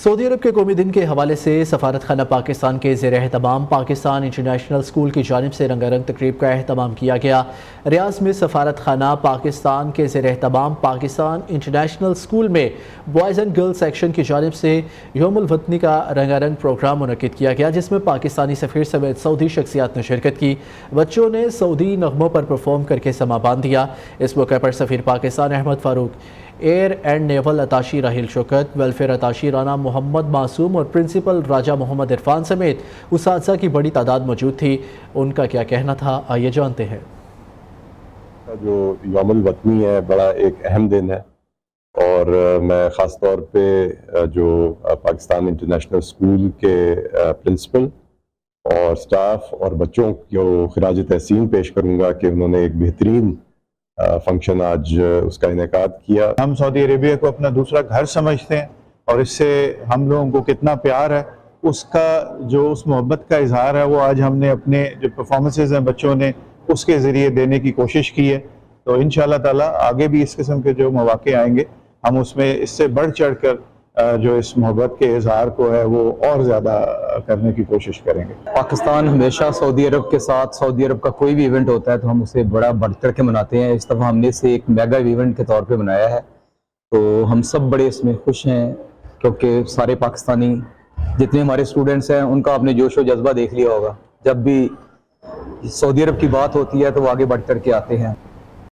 سعودی عرب کے قومی دن کے حوالے سے سفارت خانہ پاکستان کے زیر اہتمام پاکستان انٹرنیشنل سکول کی جانب سے رنگا رنگ تقریب کا اہتمام کیا گیا۔ ریاض میں سفارت خانہ پاکستان کے زیر اہتمام پاکستان انٹرنیشنل سکول میں بوائز اینڈ گرلز سیکشن کی جانب سے یوم الوطنی کا رنگا رنگ پروگرام منعقد کیا گیا، جس میں پاکستانی سفیر سمیت سعودی شخصیات نے شرکت کی۔ بچوں نے سعودی نغموں پر پرفارم کر کے سما باندھ دیا۔ اس موقع پر سفیر Pakistan Ahmad Farooq, air and naval attache Raheel Shaukat, welfare attache Rana Muhammad Masoom اور پرنسپل راجہ محمد عرفان سمیت اساتذہ کی بڑی تعداد موجود تھی۔ ان کا کیا کہنا تھا، آئیے جانتے ہیں۔ جو یوم الوطنی ہے بڑا ایک اہم دن ہے، اور میں خاص طور پہ جو پاکستان انٹرنیشنل سکول کے پرنسپل اور سٹاف اور بچوں کو خراج تحسین پیش کروں گا کہ انہوں نے ایک بہترین فنکشن آج اس کا انعقاد کیا۔ ہم سعودی عربیہ کو اپنا دوسرا گھر سمجھتے ہیں، اور اس سے ہم لوگوں کو کتنا پیار ہے، اس محبت کا اظہار ہے وہ آج ہم نے اپنے جو پرفارمنسز ہیں بچوں نے اس کے ذریعے دینے کی کوشش کی ہے۔ تو انشاءاللہ تعالی آگے بھی اس قسم کے جو مواقع آئیں گے، ہم اس میں اس سے بڑھ چڑھ کر جو اس محبت کے اظہار کو ہے وہ اور زیادہ کرنے کی کوشش کریں گے۔ پاکستان ہمیشہ سعودی عرب کے ساتھ، سعودی عرب کا کوئی بھی ایونٹ ہوتا ہے تو ہم اسے بڑا بڑھ چڑھ کے مناتے ہیں۔ اس دفعہ ہم نے اسے ایک میگا ایونٹ کے طور پہ منایا ہے، تو ہم سب بڑے اس میں خوش ہیں، کیونکہ سارے پاکستانی جتنے ہمارے اسٹوڈنٹس ہیں ان کا آپ نے جوش و جذبہ دیکھ لیا ہوگا۔ جب بھی سعودی عرب کی بات ہوتی ہے تو وہ آگے بڑھ چڑھ کے آتے ہیں۔